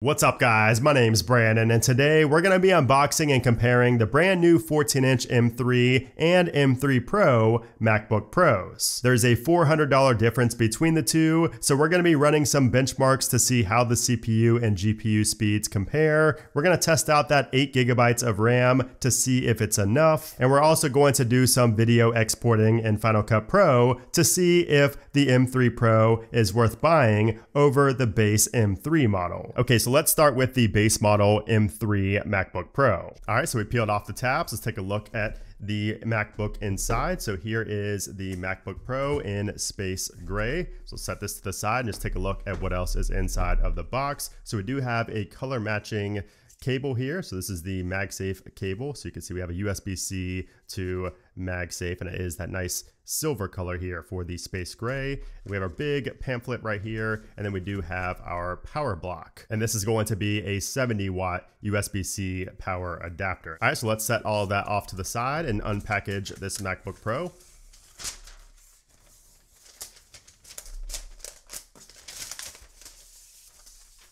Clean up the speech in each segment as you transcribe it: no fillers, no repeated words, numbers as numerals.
What's up guys, my name's Brandon and today we're going to be unboxing and comparing the brand new 14-inch M3 and M3 Pro MacBook Pros. There's a $400 difference between the two, so we're going to be running some benchmarks to see how the CPU and GPU speeds compare. We're going to test out that 8GB of RAM to see if it's enough, and we're also going to do some video exporting in Final Cut Pro to see if the M3 Pro is worth buying over the base M3 model. Okay, so let's start with the base model M3 MacBook Pro. All right, so we peeled off the tabs. Let's take a look at the MacBook inside. So here is the MacBook Pro in space gray. So set this to the side and just take a look at what else is inside of the box. So we do have a color matching cable here. So this is the MagSafe cable. So you can see we have a USB-C to MagSafe, and it is that nice silver color here for the space gray. We have our big pamphlet right here, and then we do have our power block. And this is going to be a 70-watt USB-C power adapter. All right, so let's set all of that off to the side and unpackage this MacBook Pro.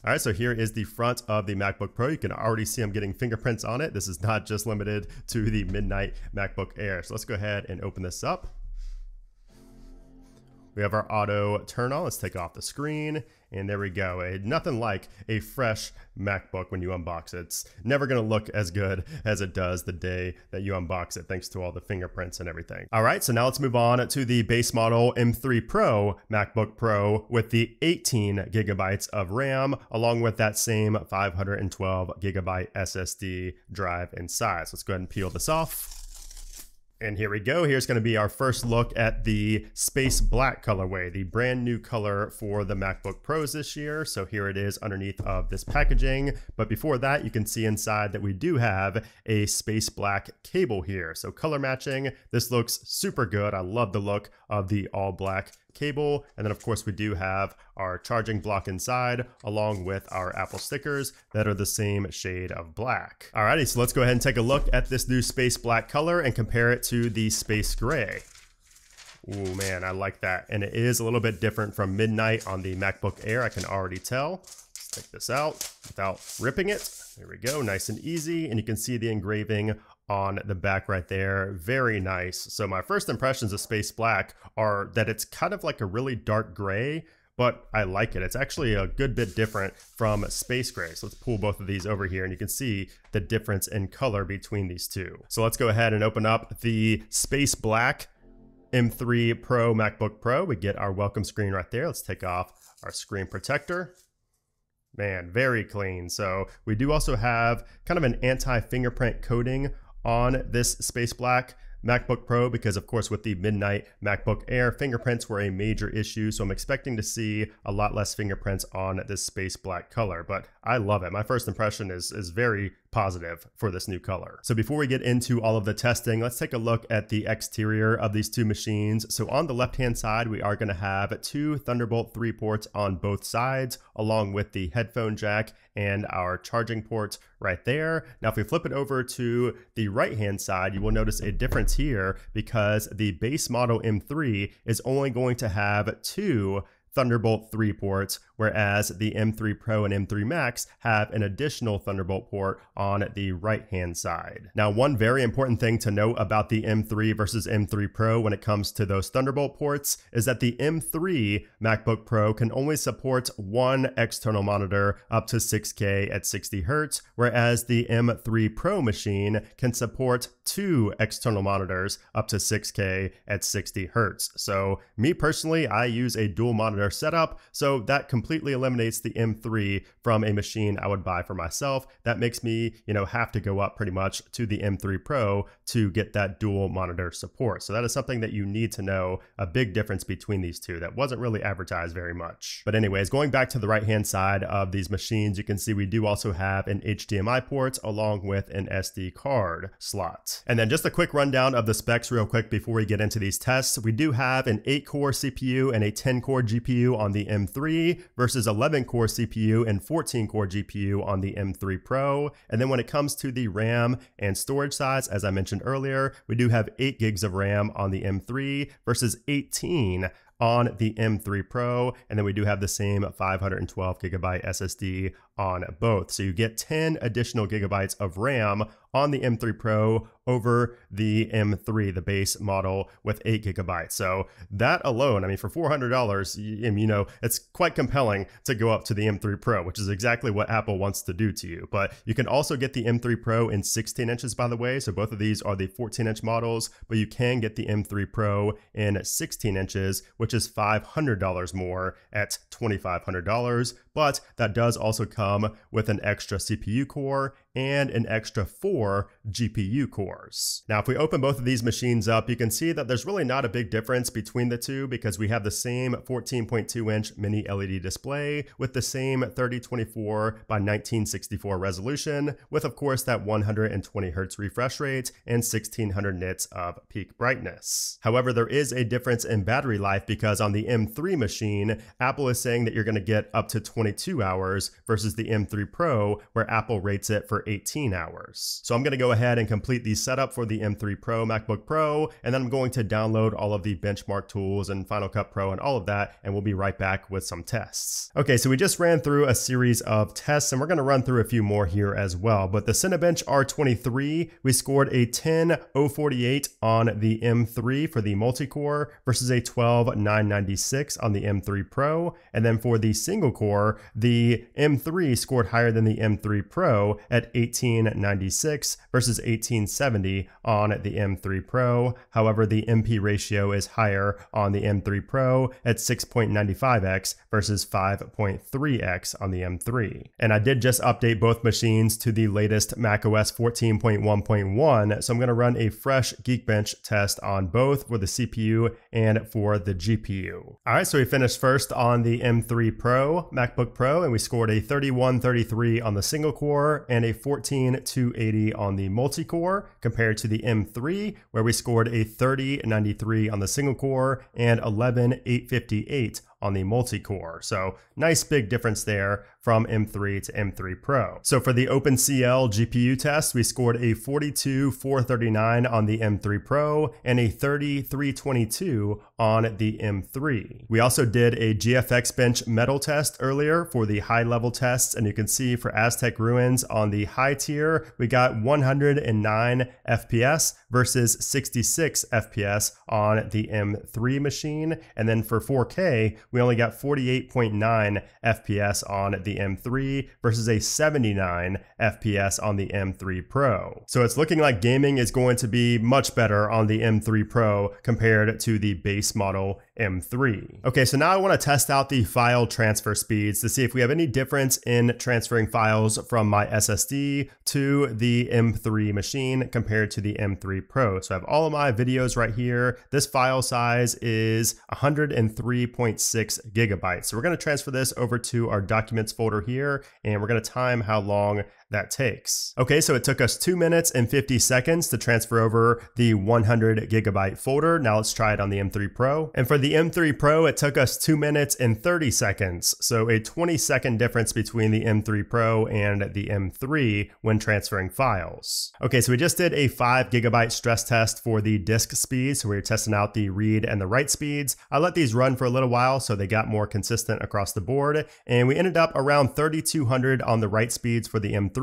All right, so here is the front of the MacBook Pro. You can already see I'm getting fingerprints on it. This is not just limited to the Midnight MacBook Air. So let's go ahead and open this up. We have our auto turn on. Let's take off the screen, and there we go. Nothing like a fresh MacBook when you unbox it. It's never gonna look as good as it does the day that you unbox it, thanks to all the fingerprints and everything. All right, so now let's move on to the base model M3 Pro MacBook Pro with the 18GB of RAM, along with that same 512GB SSD drive inside. So let's go ahead and peel this off. And here we go. Here's going to be our first look at the space black colorway, the brand new color for the MacBook Pros this year. So here it is underneath of this packaging. But before that, you can see inside that we do have a space black cable here. So color matching. This looks super good. I love the look of the all black cable. And then of course we do have our charging block inside, along with our Apple stickers that are the same shade of black. Alrighty, so let's go ahead and take a look at this new space black color and compare it to the space gray. Ooh man, I like that. And it is a little bit different from Midnight on the MacBook Air, I can already tell. Let's take this out without ripping it. There we go, nice and easy. And you can see the engraving on the back right there. Very nice. So my first impressions of space black are that it's kind of like a really dark gray, but I like it. It's actually a good bit different from space gray. So let's pull both of these over here and you can see the difference in color between these two. So let's go ahead and open up the space black M3 Pro MacBook Pro. We get our welcome screen right there. Let's take off our screen protector. Man, very clean. So we do also have kind of an anti-fingerprint coating on this space black MacBook Pro, because of course with the Midnight MacBook Air, fingerprints were a major issue. So I'm expecting to see a lot less fingerprints on this space black color, but I love it. My first impression is very positive for this new color. So before we get into all of the testing, let's take a look at the exterior of these two machines. So on the left-hand side, we are going to have two Thunderbolt 3 ports on both sides, along with the headphone jack and our charging port right there. Now, if we flip it over to the right-hand side, you will notice a difference here because the base model M3 is only going to have two Thunderbolt 3 ports, whereas the M3 Pro and M3 Max have an additional Thunderbolt port on the right-hand side. Now, one very important thing to note about the M3 versus M3 Pro when it comes to those Thunderbolt ports is that the M3 MacBook Pro can only support one external monitor up to 6K at 60 Hz, whereas the M3 Pro machine can support two external monitors up to 6K at 60 Hz. So me personally, I use a dual monitor setup, so that completely eliminates the M3 from a machine I would buy for myself. That makes me, have to go up pretty much to the M3 Pro to get that dual monitor support. So that is something that you need to know, a big difference between these two that wasn't really advertised very much. But anyways, going back to the right-hand side of these machines, you can see we do also have an HDMI port along with an SD card slot. And then just a quick rundown of the specs real quick before we get into these tests. We do have an 8-core CPU and a 10-core GPU on the M3 versus 11-core CPU and 14-core GPU on the M3 Pro. And then when it comes to the RAM and storage size, as I mentioned earlier, we do have 8 gigs of RAM on the M3 versus 18 on the M3 Pro, and then we do have the same 512GB SSD on both. So you get 10 additional gigabytes of RAM on the M3 Pro over the M3, the base model with 8 gigabytes. So that alone, I mean, for $400, you know, it's quite compelling to go up to the M3 Pro, which is exactly what Apple wants to do to you. But you can also get the M3 Pro in 16 inches, by the way. So both of these are the 14-inch models, but you can get the M3 Pro in 16 inches, which is $500 more at $2,500. But that does also come with an extra CPU core and an extra 4 GPU cores. Now, if we open both of these machines up, you can see that there's really not a big difference between the two because we have the same 14.2-inch mini LED display with the same 3024 by 1964 resolution with, of course, that 120 Hz refresh rate and 1600 nits of peak brightness. However, there is a difference in battery life because on the M3 machine, Apple is saying that you're going to get up to 22 hours versus the M3 Pro, where Apple rates it for 18 hours. So I'm going to go ahead and complete the setup for the M3 Pro MacBook Pro, and then I'm going to download all of the benchmark tools and Final Cut Pro and all of that, and we'll be right back with some tests. Okay, so we just ran through a series of tests, and we're going to run through a few more here as well. But the Cinebench R23, we scored a 10,048 on the M3 for the multi-core versus a 12,996 on the M3 Pro. And then for the single core, the M3 scored higher than the M3 Pro at 1896 versus 1870 on the M3 Pro. However, the MP ratio is higher on the M3 Pro at 6.95x versus 5.3x on the M3. And I did just update both machines to the latest macOS 14.1.1, so I'm going to run a fresh Geekbench test on both for the CPU and for the GPU. All right, so we finished first on the M3 Pro MacBook Pro, and we scored a 3133 on the single core and a 14280 on the multi-core, compared to the M3, where we scored a 3093 on the single core and 11858 on the multi-core. So nice big difference there from M3 to M3 Pro. So for the OpenCL GPU test, we scored a 42439 on the M3 Pro and a 30322 on the M3. We also did a GFX Bench metal test earlier for the high level tests, and you can see for Aztec Ruins on the high tier, we got 109 FPS versus 66 FPS on the M3 machine. And then for 4K, we only got 48.9 FPS on the M3 versus a 79 FPS on the M3 Pro. So it's looking like gaming is going to be much better on the M3 Pro compared to the base model M3. Okay, so now I want to test out the file transfer speeds to see if we have any difference in transferring files from my SSD to the M3 machine compared to the M3 Pro. So I have all of my videos right here. This file size is 103.6 gigabytes. So we're going to transfer this over to our documents folder here, and we're going to time how long that takes. Okay, so it took us 2 minutes and 50 seconds to transfer over the 100 gigabyte folder. Now let's try it on the M3 Pro. And for the M3 Pro, it took us 2 minutes and 30 seconds. So a 20-second difference between the M3 Pro and the M3 when transferring files. Okay, so we just did a 5 gigabyte stress test for the disk speeds. So we were testing out the read and the write speeds. I let these run for a little while so they got more consistent across the board. And we ended up around 3,200 on the write speeds for the M3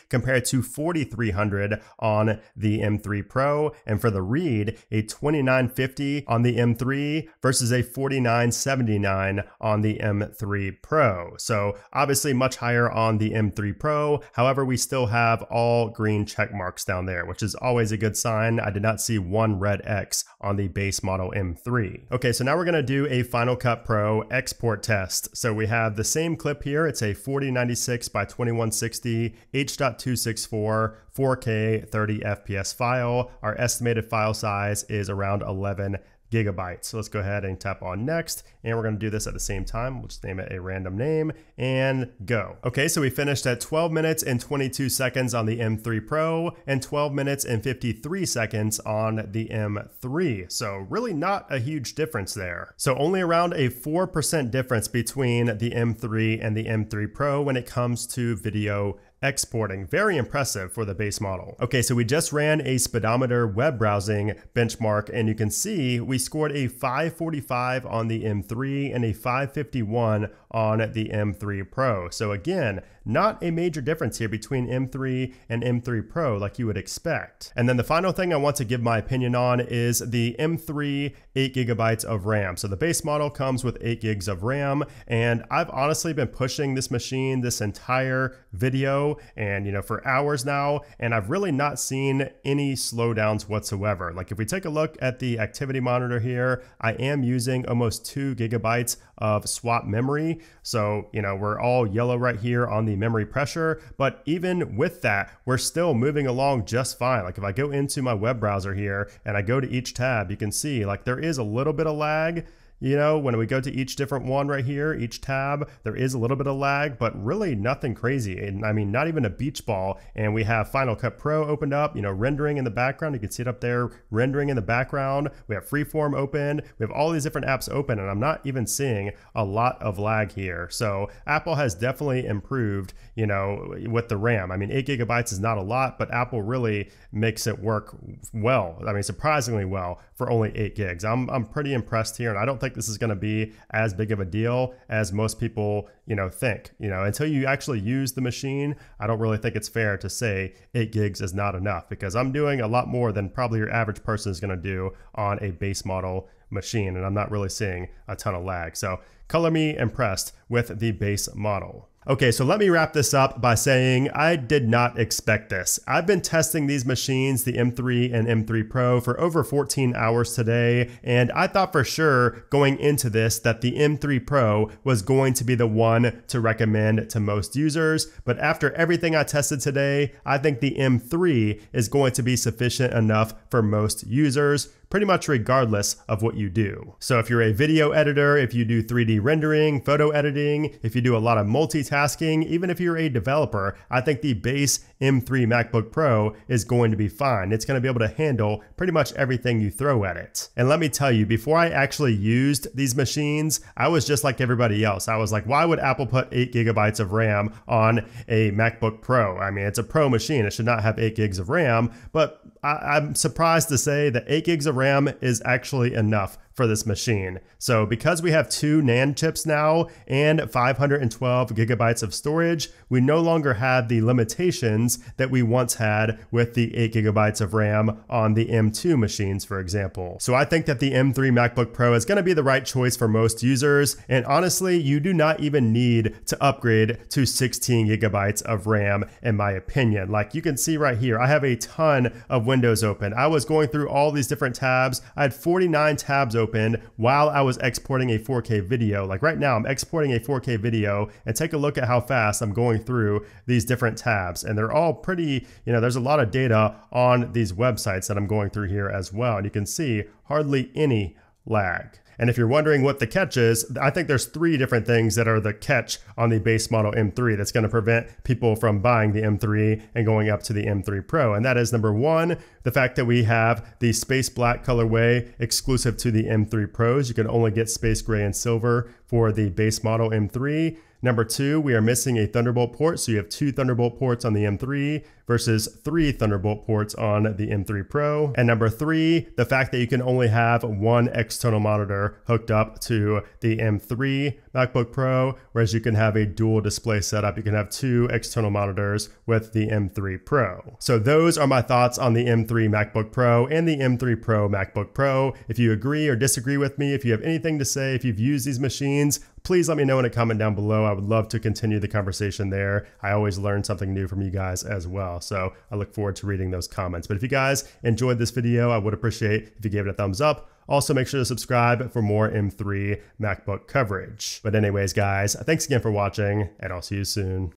compared to 4,300 on the M3 Pro, and for the read, a 2,950 on the M3 versus a 4,979 on the M3 Pro. So obviously much higher on the M3 Pro. However, we still have all green check marks down there, which is always a good sign. I did not see one red X on the base model M3. Okay, so now we're going to do a Final Cut Pro export test. So we have the same clip here. It's a 4096 by 2160 H.264 4K 30 FPS file. Our estimated file size is around 11 gigabytes. So let's go ahead and tap on next, and we're going to do this at the same time. We'll just name it a random name and go. Okay, so we finished at 12 minutes and 22 seconds on the M3 Pro and 12 minutes and 53 seconds on the M3. So really not a huge difference there. So only around a 4% difference between the M3 and the M3 Pro when it comes to video exporting. Very impressive for the base model. Okay, so we just ran a speedometer web browsing benchmark, and you can see we scored a 545 on the M3 and a 551 on the M3 Pro. So again, not a major difference here between M3 and M3 Pro like you would expect. And then the final thing I want to give my opinion on is the M3 8GB of RAM. So the base model comes with 8 gigs of RAM, and I've honestly been pushing this machine this entire video and for hours now, and I've really not seen any slowdowns whatsoever. Like if we take a look at the activity monitor here, I am using almost 2 gigabytes of swap memory. So, we're all yellow right here on the memory pressure, but even with that, we're still moving along just fine. Like if I go into my web browser here and I go to each tab, you can see like there is a little bit of lag. When we go to each different one right here, each tab, there is a little bit of lag, but really nothing crazy. And I mean, not even a beach ball. And we have Final Cut Pro opened up, rendering in the background. You can see it up there, rendering in the background. We have Freeform open. We have all these different apps open, and I'm not even seeing a lot of lag here. So Apple has definitely improved, with the RAM. I mean, 8 gigabytes is not a lot, but Apple really makes it work well. I mean, surprisingly well for only 8 gigs. I'm pretty impressed here, and I don't think this is going to be as big of a deal as most people, think. Until you actually use the machine, I don't really think it's fair to say 8 gigs is not enough, because I'm doing a lot more than probably your average person is going to do on a base model machine, and I'm not really seeing a ton of lag. So color me impressed with the base model. Okay, so let me wrap this up by saying I did not expect this. I've been testing these machines, the M3 and M3 Pro, for over 14 hours today, and I thought for sure going into this that the M3 Pro was going to be the one to recommend to most users, but after everything I tested today, I think the M3 is going to be sufficient enough for most users, pretty much regardless of what you do. So if you're a video editor, if you do 3D rendering, photo editing, if you do a lot of multitasking, even if you're a developer, I think the base M3 MacBook Pro is going to be fine. It's going to be able to handle pretty much everything you throw at it. And let me tell you, before I actually used these machines, I was just like everybody else. I was like, why would Apple put 8 gigabytes of RAM on a MacBook Pro? I mean, it's a Pro machine. It should not have 8 gigs of RAM, but I'm surprised to say that 8 gigs of RAM is actually enough for this machine. So because we have 2 NAND chips now and 512 gigabytes of storage, we no longer have the limitations that we once had with the 8 gigabytes of RAM on the M2 machines, for example. So I think that the M3 MacBook Pro is going to be the right choice for most users. And honestly, you do not even need to upgrade to 16 gigabytes of RAM, in my opinion. Like you can see right here, I have a ton of windows open. I was going through all these different tabs. I had 49 tabs open while I was exporting a 4K video. Like right now, I'm exporting a 4K video, and take a look at how fast I'm going through these different tabs. And they're all pretty, there's a lot of data on these websites that I'm going through here as well. And you can see hardly any lag. And if you're wondering what the catch is, I think there's 3 different things that are the catch on the base model M3 that's going to prevent people from buying the M3 and going up to the M3 Pro. And that is, number 1, the fact that we have the space black colorway exclusive to the M3 Pros. You can only get space gray and silver for the base model M3. Number 2, we are missing a Thunderbolt port, so you have 2 Thunderbolt ports on the M3 versus 3 Thunderbolt ports on the M3 Pro. And number 3, the fact that you can only have 1 external monitor hooked up to the M3 MacBook Pro, whereas you can have a dual display setup. You can have 2 external monitors with the M3 Pro. So those are my thoughts on the M3 MacBook Pro and the M3 Pro MacBook Pro. If you agree or disagree with me, if you have anything to say, if you've used these machines, please let me know in a comment down below. I would love to continue the conversation there. I always learn something new from you guys as well. So I look forward to reading those comments. But if you guys enjoyed this video, I would appreciate if you gave it a thumbs up. Also, make sure to subscribe for more M3 MacBook coverage. But anyways, guys, thanks again for watching, and I'll see you soon.